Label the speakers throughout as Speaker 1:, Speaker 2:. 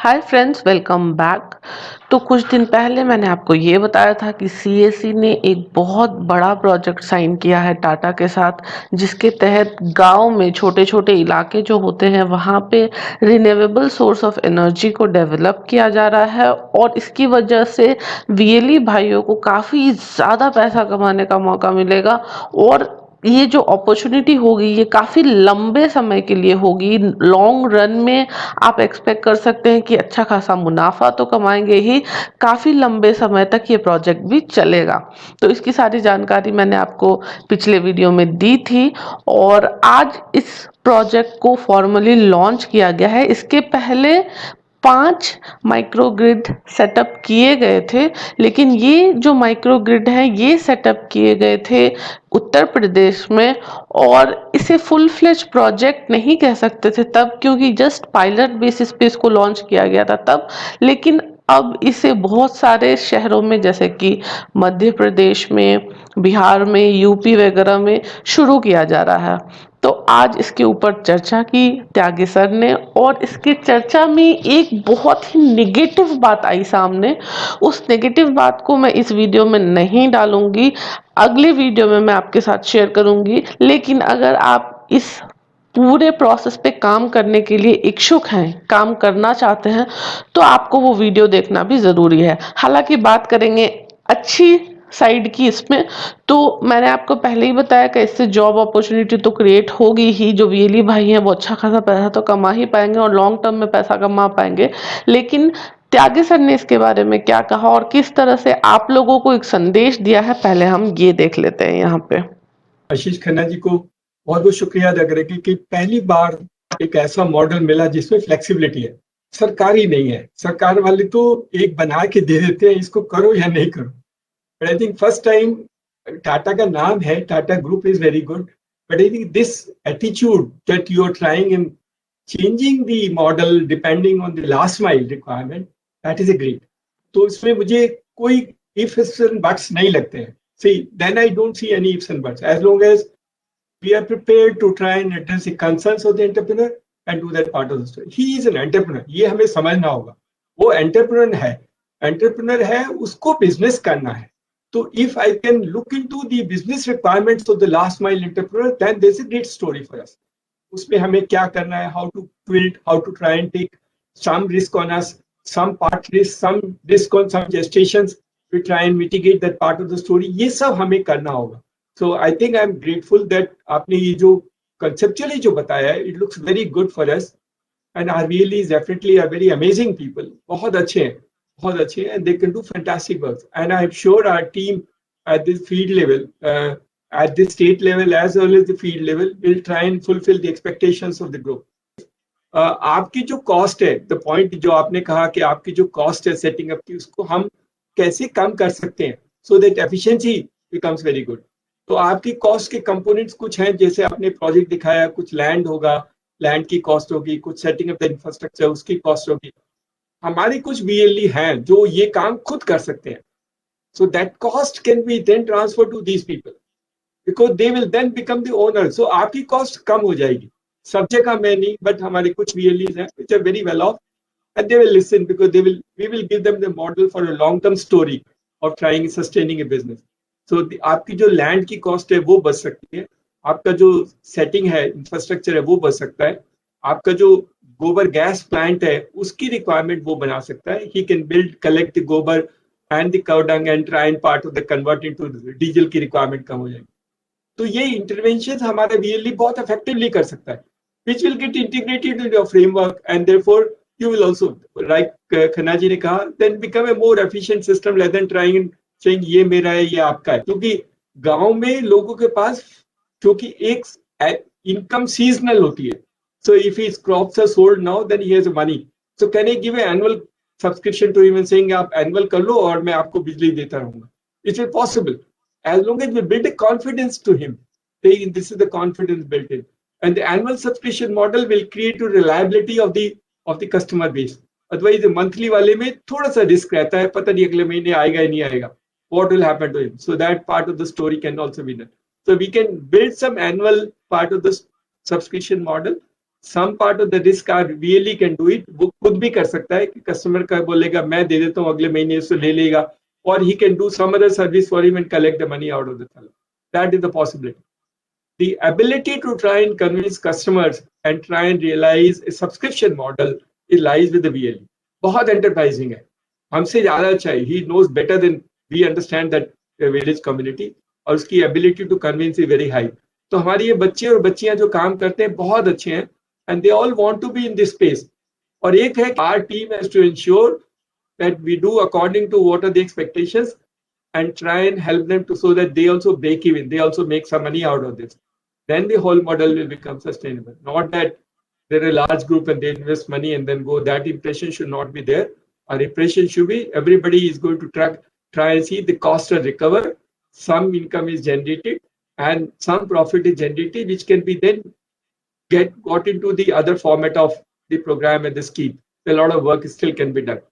Speaker 1: Hi friends, welcome back. तो कुछ दिन पहले मैंने आपको ये बताया था कि सीएससी ने एक बहुत बड़ा प्रोजेक्ट साइन किया है टाटा के साथ, जिसके तहत गांव में छोटे छोटे इलाके जो होते हैं वहाँ पे रिन्यूएबल सोर्स ऑफ एनर्जी को डेवलप किया जा रहा है। और इसकी वजह से वीएलई भाइयों को काफ़ी ज़्यादा पैसा कमाने का मौका मिलेगा। और ये जो अपॉर्चुनिटी होगी ये काफ़ी लंबे समय के लिए होगी। लॉन्ग रन में आप एक्सपेक्ट कर सकते हैं कि अच्छा खासा मुनाफा तो कमाएंगे ही, काफ़ी लंबे समय तक ये प्रोजेक्ट भी चलेगा। तो इसकी सारी जानकारी मैंने आपको पिछले वीडियो में दी थी और आज इस प्रोजेक्ट को फॉर्मली लॉन्च किया गया है। इसके पहले 5 माइक्रोग्रिड सेटअप किए गए थे, लेकिन ये जो माइक्रोग्रिड है ये सेटअप किए गए थे उत्तर प्रदेश में। और इसे फुल फ्लेज प्रोजेक्ट नहीं कह सकते थे तब, क्योंकि जस्ट पायलट बेसिस पे इसको लॉन्च किया गया था तब। लेकिन अब इसे बहुत सारे शहरों में जैसे कि मध्य प्रदेश में, बिहार में, यूपी वगैरह में शुरू किया जा रहा है। तो आज इसके ऊपर चर्चा की त्यागी सर ने, और इसके चर्चा में एक बहुत ही नेगेटिव बात आई सामने। उस नेगेटिव बात को मैं इस वीडियो में नहीं डालूंगी, अगले वीडियो में मैं आपके साथ शेयर करूंगी। लेकिन अगर आप इस पूरे प्रोसेस पे काम करने के लिए इच्छुक हैं, काम करना चाहते हैं, तो आपको वो वीडियो देखना भी ज़रूरी है। हालांकि बात करेंगे अच्छी साइड की इसमें, तो मैंने आपको पहले ही बताया कि इससे जॉब अपॉर्चुनिटी तो क्रिएट होगी ही। जो वीएलई भाई हैं वो अच्छा खासा पैसा तो कमा ही पाएंगे और लॉन्ग टर्म में पैसा कमा पाएंगे। लेकिन त्यागी सर ने इसके बारे में क्या कहा और किस तरह से आप लोगों को एक संदेश दिया है, पहले हम ये देख लेते हैं यहाँ पे।
Speaker 2: आशीष खन्ना जी को बहुत बहुत शुक्रिया अदा करें कि पहली बार एक ऐसा मॉडल मिला जिसमें फ्लेक्सिबिलिटी है। सरकारी नहीं है, सरकार वाले तो एक बना के दे देते हैं, इसको करो या नहीं करो। But I think first time Tata का नाम है, Tata group is very good, but I think this attitude that you are trying in changing the model depending on the last mile requirement, that is a great. तो इसमें मुझे कोई ifs and buts नहीं लगते हैं। See, then I don't see any ifs and buts. As long as we are prepared to try and address the concerns of the entrepreneur and do that part of the story. He is an entrepreneur. ये हमें समझना होगा। वो entrepreneur है, उसको business करना है। तो if I can look into the business requirements of the last mile entrepreneur, then there's a great story for us. उसमें हमें क्या करना है, how to build, how to try and take some risk on us, some part risk, some risk on some gestations. We try and mitigate that part of the story. ये सब हमें करना होगा। So I think I'm grateful that आपने ये जो conceptually जो बताया है, it looks very good for us. And our VLEs definitely are very amazing people. बहुत अच्छे हैं, बहुत अच्छे हैं, and they can do fantastic work. And I'm sure our team at this field level, at the state level as well as the field level, will try and fulfill the expectations of the group. आपकी जो cost है, the point जो आपने कहा कि आपकी जो cost है सेटिंग अप की, उसको हम कैसे कम कर सकते हैं so that efficiency becomes very good. तो आपकी कॉस्ट के कंपोनेंट्स कुछ हैं, जैसे आपने प्रोजेक्ट दिखाया, कुछ लैंड होगा, लैंड की कॉस्ट होगी, कुछ सेटिंग अप द इंफ्रास्ट्रक्चर उसकी कॉस्ट होगी। हमारे कुछ बीएलई हैं जो ये काम खुद कर सकते हैं, so that cost can be then transfer to these people because they will then become the owner. So आपकी कॉस्ट कम हो जाएगी। सब जगह मैं नहीं, बट हमारे कुछ VLEs हैं which are very well off, and they will listen because we will give them the model for a long term story of trying sustaining a business. So आपकी जो लैंड की कॉस्ट है वो बच सकती है, आपका जो सेटिंग है, इंफ्रास्ट्रक्चर है वो बच सकता है, आपका जो गोबर गैस प्लांट है उसकी रिक्वायरमेंट वो बना सकता है। He can build, collect the gobar and the cow dung and try and part of the convert into diesel की रिक्वायरमेंट कम हो जाएगी। तो ये इंटरवेंशन हमारा VLE बहुत इफेक्टिवली कर सकता है, which will get integrated into your framework, and therefore you will also, like Khanna ji ने कहा, then become a more efficient system rather than trying and saying ये मेरा है ये आपका है। क्योंकि गांव में लोगों के पास, क्योंकि एक इनकम सीजनल होती है, so if his crops are sold now then he has money, so can I give an annual subscription to him and saying आप annual कर लो और मैं आपको बिजली देता रहूंगा? It is possible as long as we build a confidence to him, saying this is the confidence built in. And the annual subscription model will create a reliability of the customer base. Otherwise, the monthly वाले में थोड़ा सा risk रहता है, पता नहीं अगले महीने आएगा या नहीं आएगा, what will happen to him. So that part of the story can also be done. So we can build some annual part of the subscription model, some part of the risk are really can do it, वो खुद भी कर सकता है कि customer का बोलेगा मैं दे देता हूँ अगले महीने, उससे ले लेगा, और he can do some other service for him and collect the money out of the seller. That is the possibility. The ability to try and convince customers and try and realize a subscription model, it lies with the VLE. बहुत enterprising है, हमसे ज्यादा अच्छा है, he knows better than we understand that village community, और उसकी ability to convince is very high. तो हमारी ये बच्चे और बच्चियां जो काम करते हैं बहुत अच्छे हैं, and they all want to be in this space. और एक है our team has to ensure that we do according to what are the expectations and try and help them to so that they also break even, they also make some money out of this. Then the whole model will become sustainable. Not that they're a large group and they invest money and then go. That impression should not be there. Our impression should be everybody is going to try and see the cost are recover, some income is generated, and some profit is generated, which can be then got into the other format of the program and the scheme. A lot of work still can be done.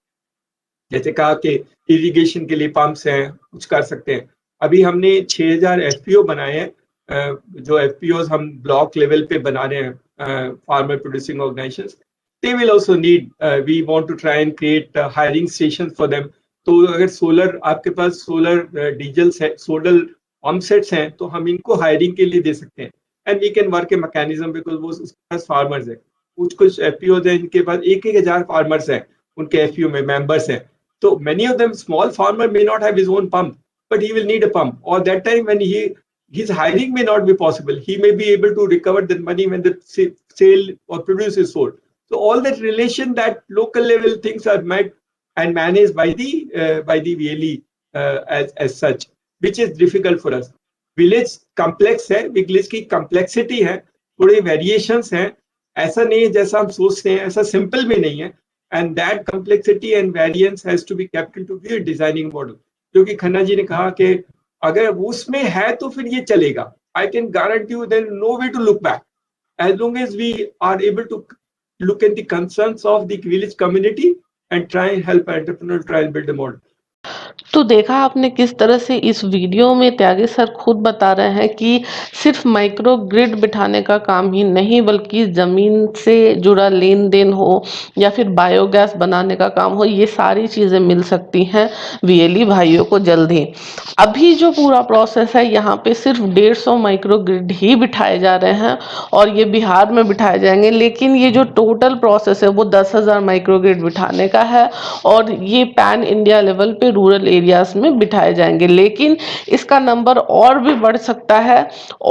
Speaker 2: जैसे कहा कि irrigation के लिए pumps हैं, कुछ कर सकते हैं. अभी हमने 6000 एफपीओ बनाए हैं, जो एफपीओ हम ब्लॉक लेवल पे बना रहे हैं, farmer producing organisations. They will also need, we want to try and create hiring station for them. तो अगर सोलर आपके पास solar diesel solar pump sets हैं तो हम इनको हायरिंग के लिए दे सकते हैं, and we can work a mechanism because वो उसके पास फार्मर्स है. कुछ एफपीओ हैं इनके पास 1000 फार्मर्स हैं, उनके एफपीओ में मेंबर्स हैं. So many of them, small farmer may not have his own pump, but he will need a pump. Or that time when his hiring may not be possible, he may be able to recover that money when the sale or produce is sold. So all that relation, that local level things are met and managed by the VLE as such, which is difficult for us. Village complex है, village की complexity है, थोड़े variations हैं. ऐसा नहीं है जैसा हम सोचते हैं, ऐसा simple भी नहीं है. And that complexity and variance has to be kept into view designing model. क्योंकि खन्ना जी ने कहा कि अगर उसमें है तो फिर ये चलेगा. I can guarantee you there is no way to look back. As long as we are able to look at the concerns of the village community and try and help entrepreneur try and build a model.
Speaker 1: तो देखा आपने किस तरह से इस video में त्यागी sir खुद बता रहे हैं कि सिर्फ माइक्रो ग्रिड बिठाने का काम ही नहीं बल्कि ज़मीन से जुड़ा लेन देन हो या फिर बायोगैस बनाने का काम हो, ये सारी चीज़ें मिल सकती हैं वीएलई भाइयों को जल्द ही. अभी जो पूरा प्रोसेस है यहाँ पे सिर्फ 150 माइक्रो ग्रिड ही बिठाए जा रहे हैं और ये बिहार में बिठाए जाएंगे, लेकिन ये जो टोटल प्रोसेस है वो 10,000 माइक्रो ग्रिड बिठाने का है और ये पैन इंडिया लेवल पे रूरल एरियाज में बिठाए जाएंगे. लेकिन इसका नंबर और भी बढ़ सकता है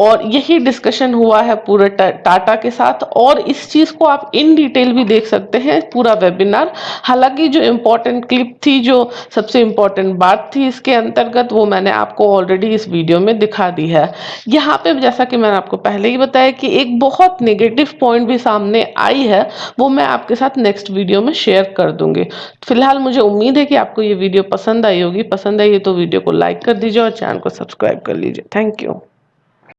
Speaker 1: और यही डिस्कशन हुआ है पूरे टाटा के साथ, और इस चीज को आप इन डिटेल भी देख सकते हैं पूरा वेबिनार. हालांकि जो इम्पोर्टेंट क्लिप थी, जो सबसे इम्पोर्टेंट बात थी इसके अंतर्गत, वो मैंने आपको ऑलरेडी इस वीडियो में दिखा दी है. यहाँ पे जैसा कि मैंने आपको पहले ही बताया कि एक बहुत नेगेटिव पॉइंट भी सामने आई है, वो मैं आपके साथ नेक्स्ट वीडियो में शेयर कर दूंगी. फिलहाल मुझे उम्मीद है कि आपको ये वीडियो पसंद आई होगी. पसंद आई है तो वीडियो को लाइक कर दीजिए और चैनल को सब्सक्राइब कर लीजिए. Thank you.